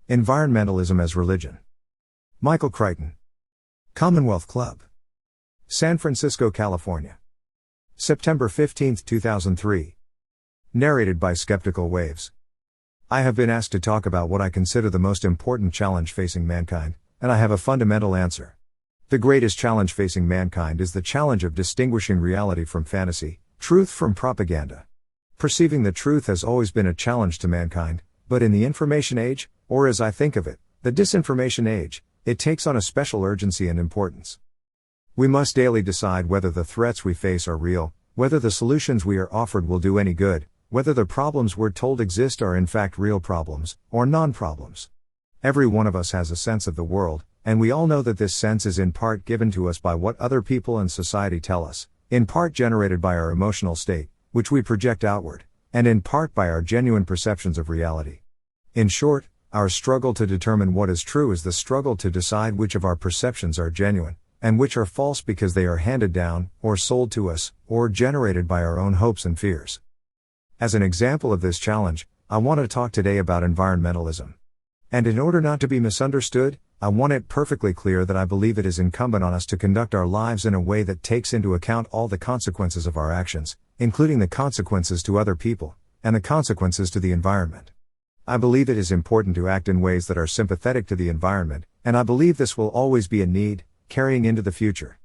Environmentalism as Religion. Michael Crichton. Commonwealth Club. San Francisco, California. September 15, 2003. Narrated by Skeptical Waves. I have been asked to talk about what I consider the most important challenge facing mankind, and I have a fundamental answer. The greatest challenge facing mankind is the challenge of distinguishing reality from fantasy, truth from propaganda. Perceiving the truth has always been a challenge to mankind, but in the information age, or as I think of it, the disinformation age, it takes on a special urgency and importance. We must daily decide whether the threats we face are real, whether the solutions we are offered will do any good, whether the problems we're told exist are in fact real problems, or non-problems. Every one of us has a sense of the world, and we all know that this sense is in part given to us by what other people and society tell us, in part generated by our emotional state, which we project outward, and in part by our genuine perceptions of reality. In short, our struggle to determine what is true is the struggle to decide which of our perceptions are genuine, and which are false because they are handed down, or sold to us, or generated by our own hopes and fears. As an example of this challenge, I want to talk today about environmentalism. And in order not to be misunderstood, I want it perfectly clear that I believe it is incumbent on us to conduct our lives in a way that takes into account all the consequences of our actions, including the consequences to other people, and the consequences to the environment. I believe it is important to act in ways that are sympathetic to the environment, and I believe this will always be a need, carrying into the future.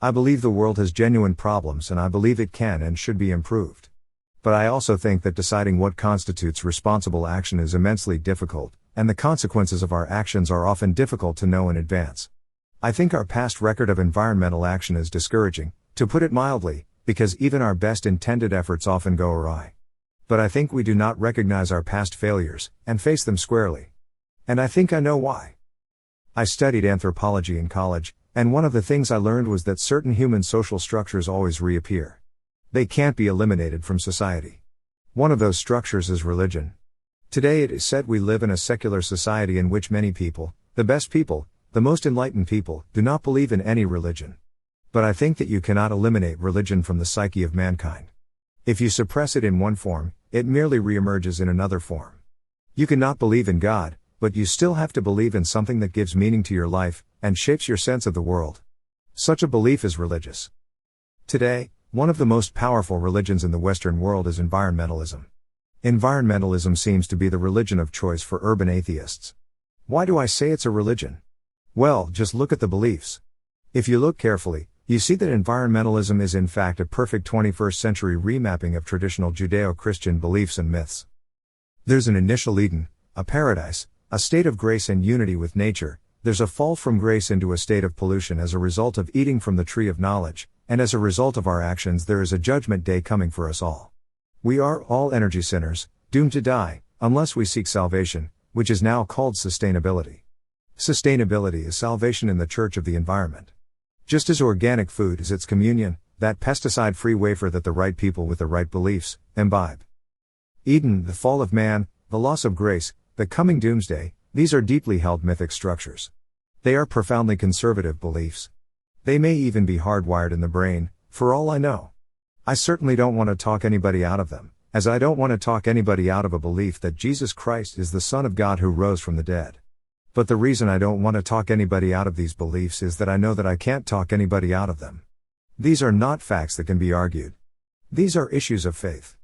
I believe the world has genuine problems and I believe it can and should be improved. But I also think that deciding what constitutes responsible action is immensely difficult, and the consequences of our actions are often difficult to know in advance. I think our past record of environmental action is discouraging, to put it mildly, because even our best intended efforts often go awry. But I think we do not recognize our past failures, and face them squarely. And I think I know why. I studied anthropology in college, and one of the things I learned was that certain human social structures always reappear. They can't be eliminated from society. One of those structures is religion. Today it is said we live in a secular society in which many people, the best people, the most enlightened people, do not believe in any religion. But I think that you cannot eliminate religion from the psyche of mankind. If you suppress it in one form, it merely reemerges in another form. You cannot believe in God, but you still have to believe in something that gives meaning to your life, and shapes your sense of the world. Such a belief is religious. Today, one of the most powerful religions in the Western world is environmentalism. Environmentalism seems to be the religion of choice for urban atheists. Why do I say it's a religion? Well, just look at the beliefs. If you look carefully, you see that environmentalism is in fact a perfect 21st century remapping of traditional Judeo-Christian beliefs and myths. There's an initial Eden, a paradise, a state of grace and unity with nature. There's a fall from grace into a state of pollution as a result of eating from the tree of knowledge, and as a result of our actions there is a judgment day coming for us all. We are all energy sinners, doomed to die, unless we seek salvation, which is now called sustainability. Sustainability is salvation in the church of the environment. Just as organic food is its communion, that pesticide-free wafer that the right people with the right beliefs imbibe. Eden, the fall of man, the loss of grace, the coming doomsday, these are deeply held mythic structures. They are profoundly conservative beliefs. They may even be hardwired in the brain, for all I know. I certainly don't want to talk anybody out of them, as I don't want to talk anybody out of a belief that Jesus Christ is the Son of God who rose from the dead. But the reason I don't want to talk anybody out of these beliefs is that I know that I can't talk anybody out of them. These are not facts that can be argued. These are issues of faith.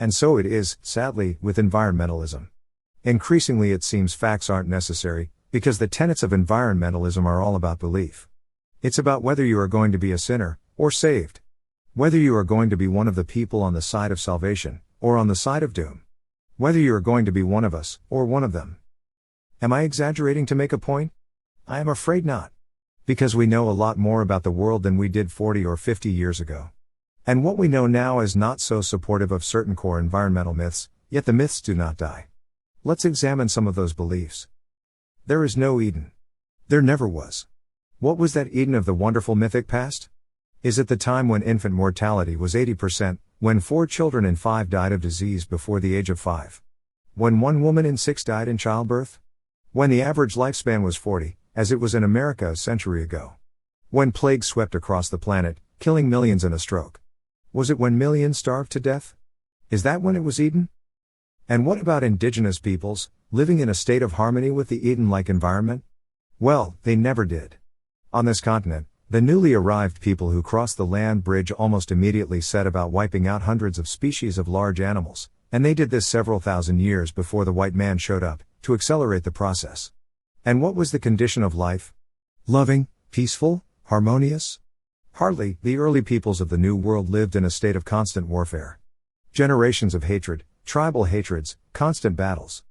And so it is, sadly, with environmentalism. Increasingly it seems facts aren't necessary, because the tenets of environmentalism are all about belief. It's about whether you are going to be a sinner, or saved. Whether you are going to be one of the people on the side of salvation, or on the side of doom. Whether you are going to be one of us, or one of them. Am I exaggerating to make a point? I am afraid not. Because we know a lot more about the world than we did 40 or 50 years ago. And what we know now is not so supportive of certain core environmental myths, yet the myths do not die. Let's examine some of those beliefs. There is no Eden. There never was. What was that Eden of the wonderful mythic past? Is it the time when infant mortality was 80%, when 4 children in 5 died of disease before the age of 5? When 1 woman in 6 died in childbirth? When the average lifespan was 40, as it was in America a century ago? When plague swept across the planet, killing millions in a stroke? Was it when millions starved to death? Is that when it was Eden? And what about indigenous peoples, living in a state of harmony with the Eden-like environment? Well, they never did. On this continent, the newly arrived people who crossed the land bridge almost immediately set about wiping out hundreds of species of large animals, and they did this several thousand years before the white man showed up, to accelerate the process. And what was the condition of life? Loving, peaceful, harmonious? Hardly. The early peoples of the New World lived in a state of constant warfare. Generations of hatred, tribal hatreds, constant battles.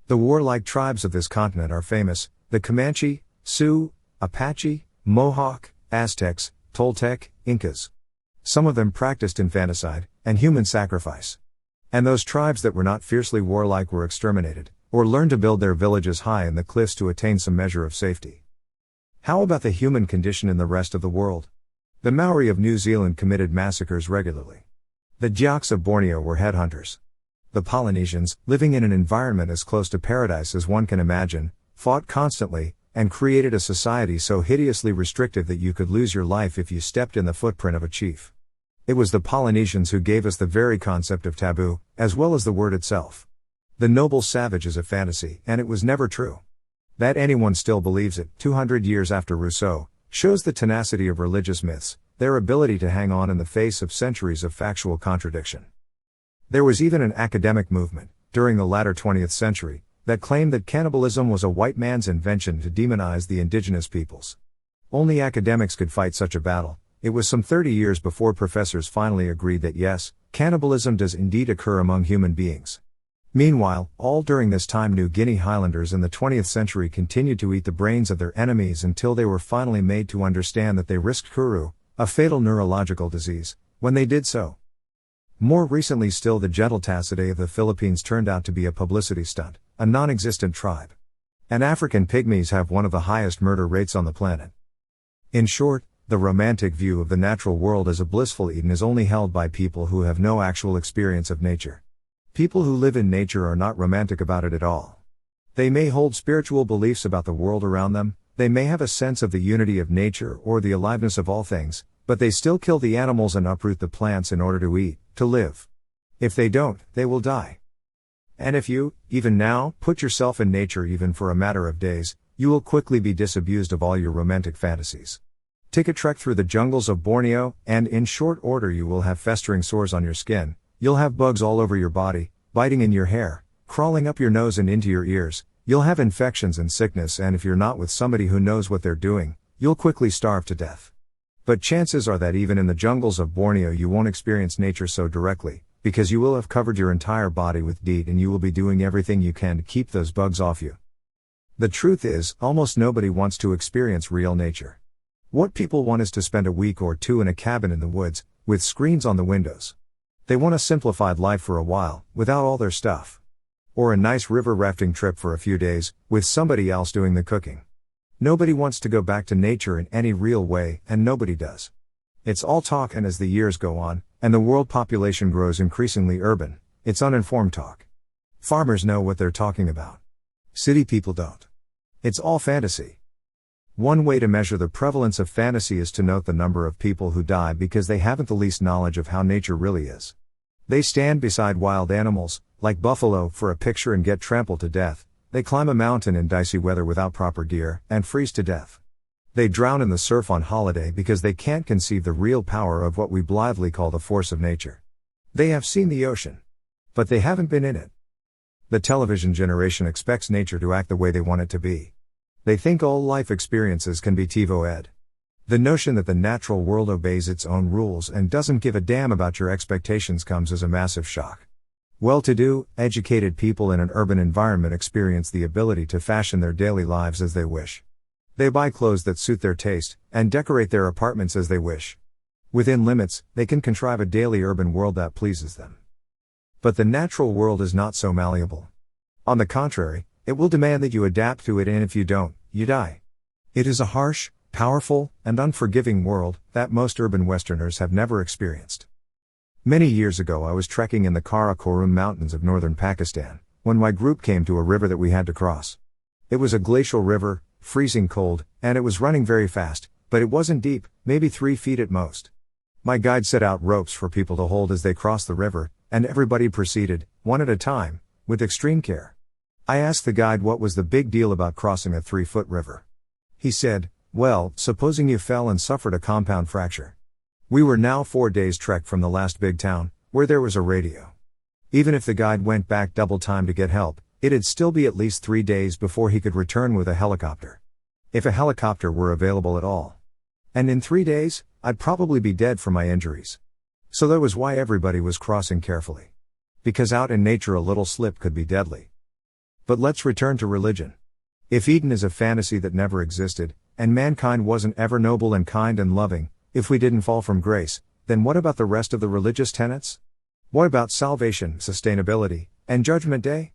The warlike tribes of this continent are famous: the Comanche, Sioux, Apache, Mohawk, Aztecs, Toltec, Incas. Some of them practiced infanticide and human sacrifice. And those tribes that were not fiercely warlike were exterminated, or learned to build their villages high in the cliffs to attain some measure of safety. How about the human condition in the rest of the world? The Maori of New Zealand committed massacres regularly. The Dyaks of Borneo were headhunters. The Polynesians, living in an environment as close to paradise as one can imagine, fought constantly, and created a society so hideously restrictive that you could lose your life if you stepped in the footprint of a chief. It was the Polynesians who gave us the very concept of taboo, as well as the word itself. The noble savage is a fantasy, and it was never true. That anyone still believes it, 200 years after Rousseau, shows the tenacity of religious myths, their ability to hang on in the face of centuries of factual contradiction. There was even an academic movement, during the latter 20th century, that claimed that cannibalism was a white man's invention to demonize the indigenous peoples. Only academics could fight such a battle. It was some 30 years before professors finally agreed that yes, cannibalism does indeed occur among human beings. Meanwhile, all during this time New Guinea Highlanders in the 20th century continued to eat the brains of their enemies until they were finally made to understand that they risked kuru, a fatal neurological disease, when they did so. More recently still, the gentle Tassidae of the Philippines turned out to be a publicity stunt, a non-existent tribe. And African pygmies have one of the highest murder rates on the planet. In short, the romantic view of the natural world as a blissful Eden is only held by people who have no actual experience of nature. People who live in nature are not romantic about it at all. They may hold spiritual beliefs about the world around them, they may have a sense of the unity of nature or the aliveness of all things, but they still kill the animals and uproot the plants in order to eat, to live. If they don't, they will die. And if you, even now, put yourself in nature even for a matter of days, you will quickly be disabused of all your romantic fantasies. Take a trek through the jungles of Borneo, and in short order you will have festering sores on your skin, you'll have bugs all over your body, biting in your hair, crawling up your nose and into your ears, you'll have infections and sickness, and if you're not with somebody who knows what they're doing, you'll quickly starve to death. But chances are that even in the jungles of Borneo you won't experience nature so directly, because you will have covered your entire body with DEET and you will be doing everything you can to keep those bugs off you. The truth is, almost nobody wants to experience real nature. What people want is to spend a week or two in a cabin in the woods, with screens on the windows. They want a simplified life for a while, without all their stuff. Or a nice river rafting trip for a few days, with somebody else doing the cooking. Nobody wants to go back to nature in any real way, and nobody does. It's all talk, and as the years go on, and the world population grows increasingly urban, it's uninformed talk. Farmers know what they're talking about. City people don't. It's all fantasy. One way to measure the prevalence of fantasy is to note the number of people who die because they haven't the least knowledge of how nature really is. They stand beside wild animals, like buffalo, for a picture and get trampled to death. They climb a mountain in dicey weather without proper gear, and freeze to death. They drown in the surf on holiday because they can't conceive the real power of what we blithely call the force of nature. They have seen the ocean. But they haven't been in it. The television generation expects nature to act the way they want it to be. They think all life experiences can be TiVo-ed. The notion that the natural world obeys its own rules and doesn't give a damn about your expectations comes as a massive shock. Well-to-do, educated people in an urban environment experience the ability to fashion their daily lives as they wish. They buy clothes that suit their taste, and decorate their apartments as they wish. Within limits, they can contrive a daily urban world that pleases them. But the natural world is not so malleable. On the contrary, it will demand that you adapt to it, and if you don't, you die. It is a harsh, powerful, and unforgiving world that most urban Westerners have never experienced. Many years ago I was trekking in the Karakoram Mountains of northern Pakistan, when my group came to a river that we had to cross. It was a glacial river, freezing cold, and it was running very fast, but it wasn't deep, maybe 3 feet at most. My guide set out ropes for people to hold as they crossed the river, and everybody proceeded, one at a time, with extreme care. I asked the guide what was the big deal about crossing a 3-foot river. He said, "Well, supposing you fell and suffered a compound fracture." We were now 4 days' trek from the last big town, where there was a radio. Even if the guide went back double time to get help, it'd still be at least 3 days before he could return with a helicopter. If a helicopter were available at all. And in 3 days, I'd probably be dead from my injuries. So that was why everybody was crossing carefully. Because out in nature a little slip could be deadly. But let's return to religion. If Eden is a fantasy that never existed, and mankind wasn't ever noble and kind and loving, if we didn't fall from grace, then what about the rest of the religious tenets? What about salvation, sustainability, and Judgment Day?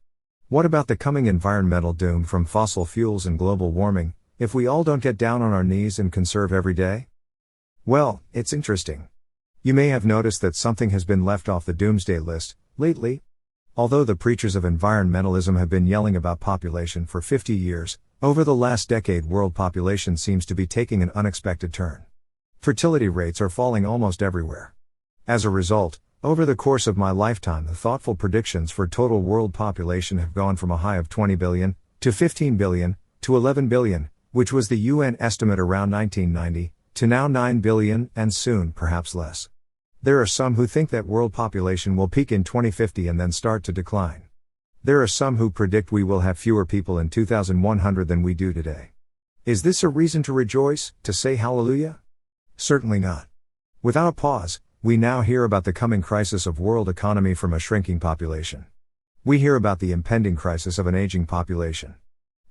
What about the coming environmental doom from fossil fuels and global warming, if we all don't get down on our knees and conserve every day? Well, it's interesting. You may have noticed that something has been left off the doomsday list, lately. Although the preachers of environmentalism have been yelling about population for 50 years, over the last decade world population seems to be taking an unexpected turn. Fertility rates are falling almost everywhere. As a result, over the course of my lifetime the thoughtful predictions for total world population have gone from a high of 20 billion, to 15 billion, to 11 billion, which was the UN estimate around 1990, to now 9 billion, and soon perhaps less. There are some who think that world population will peak in 2050 and then start to decline. There are some who predict we will have fewer people in 2100 than we do today. Is this a reason to rejoice, to say hallelujah? Certainly not. Without a pause, we now hear about the coming crisis of world economy from a shrinking population. We hear about the impending crisis of an aging population.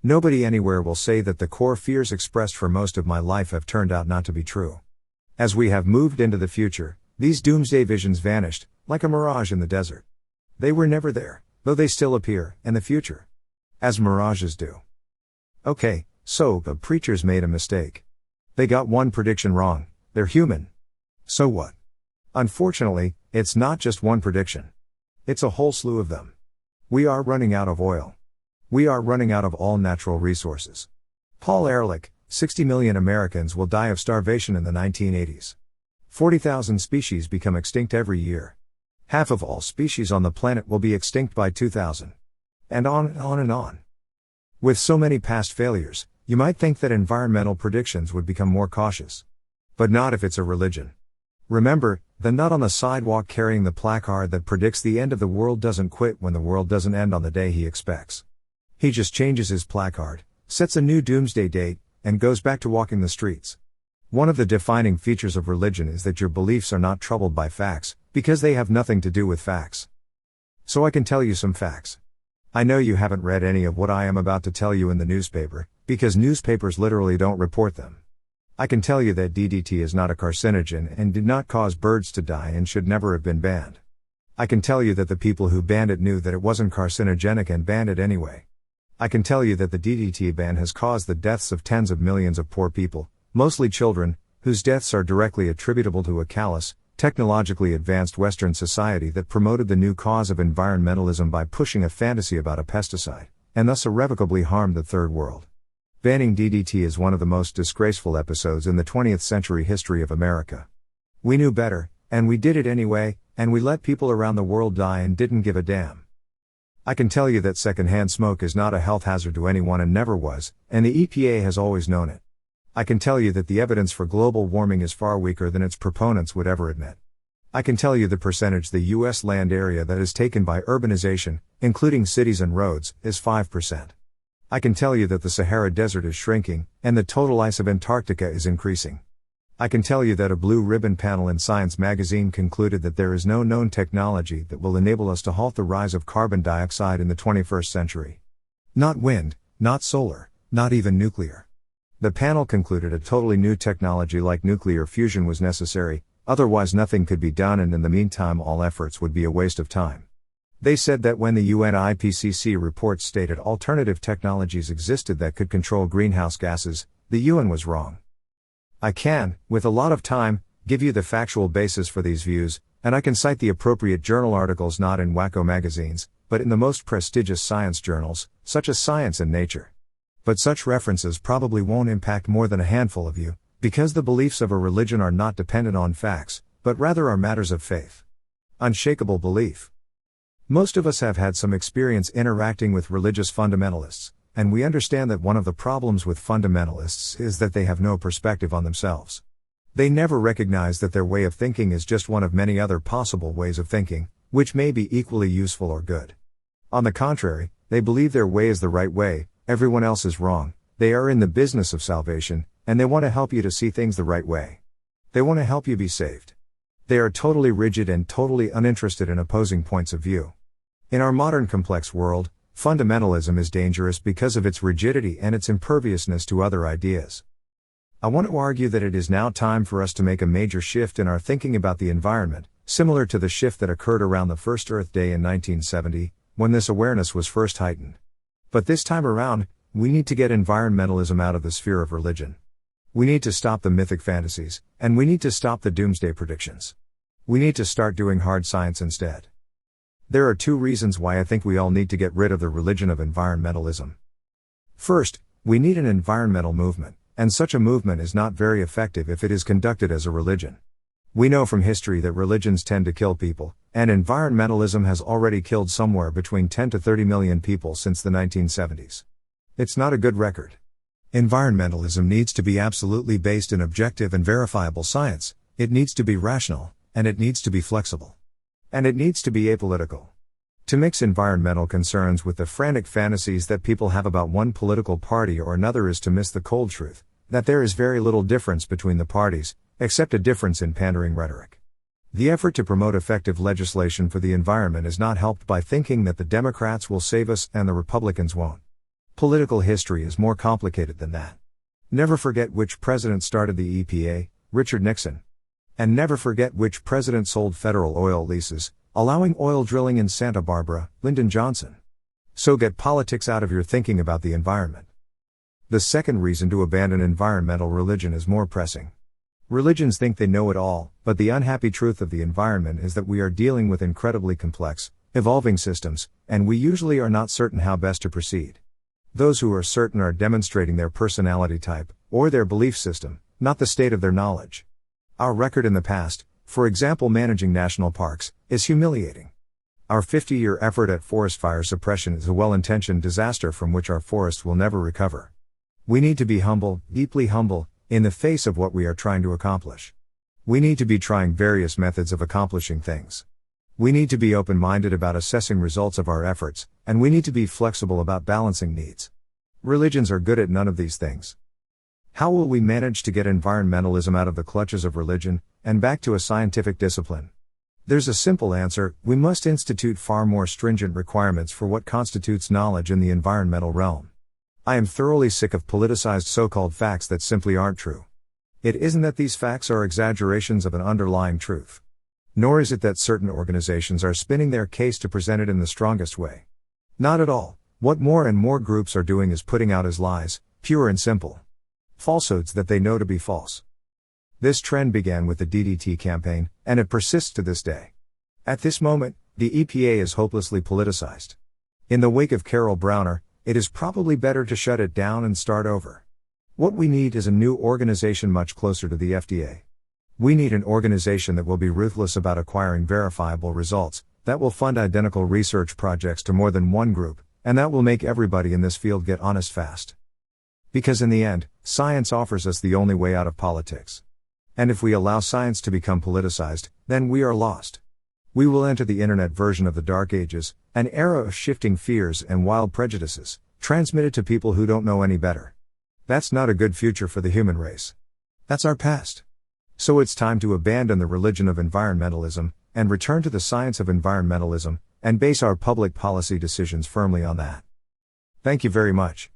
Nobody anywhere will say that the core fears expressed for most of my life have turned out not to be true. As we have moved into the future, these doomsday visions vanished, like a mirage in the desert. They were never there, though they still appear, in the future. As mirages do. Okay, so the preachers made a mistake. They got one prediction wrong, they're human. So what? Unfortunately, it's not just one prediction. It's a whole slew of them. We are running out of oil. We are running out of all natural resources. Paul Ehrlich, 60 million Americans will die of starvation in the 1980s. 40,000 species become extinct every year. Half of all species on the planet will be extinct by 2000. And on and on and on. With so many past failures, you might think that environmental predictions would become more cautious. But not if it's a religion. Remember, the nut on the sidewalk carrying the placard that predicts the end of the world doesn't quit when the world doesn't end on the day he expects. He just changes his placard, sets a new doomsday date, and goes back to walking the streets. One of the defining features of religion is that your beliefs are not troubled by facts, because they have nothing to do with facts. So I can tell you some facts. I know you haven't read any of what I am about to tell you in the newspaper, because newspapers literally don't report them. I can tell you that DDT is not a carcinogen and did not cause birds to die and should never have been banned. I can tell you that the people who banned it knew that it wasn't carcinogenic and banned it anyway. I can tell you that the DDT ban has caused the deaths of tens of millions of poor people, mostly children, whose deaths are directly attributable to a callous, technologically advanced Western society that promoted the new cause of environmentalism by pushing a fantasy about a pesticide, and thus irrevocably harmed the Third World. Banning DDT is one of the most disgraceful episodes in the 20th century history of America. We knew better, and we did it anyway, and we let people around the world die and didn't give a damn. I can tell you that secondhand smoke is not a health hazard to anyone and never was, and the EPA has always known it. I can tell you that the evidence for global warming is far weaker than its proponents would ever admit. I can tell you the percentage the U.S. land area that is taken by urbanization, including cities and roads, is 5%. I can tell you that the Sahara Desert is shrinking, and the total ice of Antarctica is increasing. I can tell you that a blue ribbon panel in Science magazine concluded that there is no known technology that will enable us to halt the rise of carbon dioxide in the 21st century. Not wind, not solar, not even nuclear. The panel concluded a totally new technology like nuclear fusion was necessary, otherwise nothing could be done, and in the meantime all efforts would be a waste of time. They said that when the UN IPCC report stated alternative technologies existed that could control greenhouse gases, the UN was wrong. I can, with a lot of time, give you the factual basis for these views, and I can cite the appropriate journal articles not in wacko magazines, but in the most prestigious science journals, such as Science and Nature. But such references probably won't impact more than a handful of you, because the beliefs of a religion are not dependent on facts, but rather are matters of faith. Unshakable belief. Most of us have had some experience interacting with religious fundamentalists, and we understand that one of the problems with fundamentalists is that they have no perspective on themselves. They never recognize that their way of thinking is just one of many other possible ways of thinking, which may be equally useful or good. On the contrary, they believe their way is the right way, everyone else is wrong, they are in the business of salvation, and they want to help you to see things the right way. They want to help you be saved. They are totally rigid and totally uninterested in opposing points of view. In our modern complex world, fundamentalism is dangerous because of its rigidity and its imperviousness to other ideas. I want to argue that it is now time for us to make a major shift in our thinking about the environment, similar to the shift that occurred around the first Earth Day in 1970, when this awareness was first heightened. But this time around, we need to get environmentalism out of the sphere of religion. We need to stop the mythic fantasies, and we need to stop the doomsday predictions. We need to start doing hard science instead. There are two reasons why I think we all need to get rid of the religion of environmentalism. First, we need an environmental movement, and such a movement is not very effective if it is conducted as a religion. We know from history that religions tend to kill people, and environmentalism has already killed somewhere between 10 to 30 million people since the 1970s. It's not a good record. Environmentalism needs to be absolutely based in objective and verifiable science, it needs to be rational, and it needs to be flexible. And it needs to be apolitical. To mix environmental concerns with the frantic fantasies that people have about one political party or another is to miss the cold truth, that there is very little difference between the parties, except a difference in pandering rhetoric. The effort to promote effective legislation for the environment is not helped by thinking that the Democrats will save us and the Republicans won't. Political history is more complicated than that. Never forget which president started the EPA, Richard Nixon. And never forget which president sold federal oil leases, allowing oil drilling in Santa Barbara, Lyndon Johnson. So get politics out of your thinking about the environment. The second reason to abandon environmental religion is more pressing. Religions think they know it all, but the unhappy truth of the environment is that we are dealing with incredibly complex, evolving systems, and we usually are not certain how best to proceed. Those who are certain are demonstrating their personality type, or their belief system, not the state of their knowledge. Our record in the past, for example managing national parks, is humiliating. Our 50-year effort at forest fire suppression is a well-intentioned disaster from which our forests will never recover. We need to be humble, deeply humble, in the face of what we are trying to accomplish. We need to be trying various methods of accomplishing things. We need to be open-minded about assessing results of our efforts, and we need to be flexible about balancing needs. Religions are good at none of these things. How will we manage to get environmentalism out of the clutches of religion, and back to a scientific discipline? There's a simple answer: we must institute far more stringent requirements for what constitutes knowledge in the environmental realm. I am thoroughly sick of politicized so-called facts that simply aren't true. It isn't that these facts are exaggerations of an underlying truth. Nor is it that certain organizations are spinning their case to present it in the strongest way. Not at all. What more and more groups are doing is putting out as lies, pure and simple. Falsehoods that they know to be false. This trend began with the DDT campaign, and it persists to this day. At this moment, the EPA is hopelessly politicized. In the wake of Carol Browner, it is probably better to shut it down and start over. What we need is a new organization much closer to the FDA. We need an organization that will be ruthless about acquiring verifiable results, that will fund identical research projects to more than one group, and that will make everybody in this field get honest fast. Because in the end, science offers us the only way out of politics. And if we allow science to become politicized, then we are lost. We will enter the internet version of the Dark Ages, an era of shifting fears and wild prejudices, transmitted to people who don't know any better. That's not a good future for the human race. That's our past. So it's time to abandon the religion of environmentalism, and return to the science of environmentalism, and base our public policy decisions firmly on that. Thank you very much.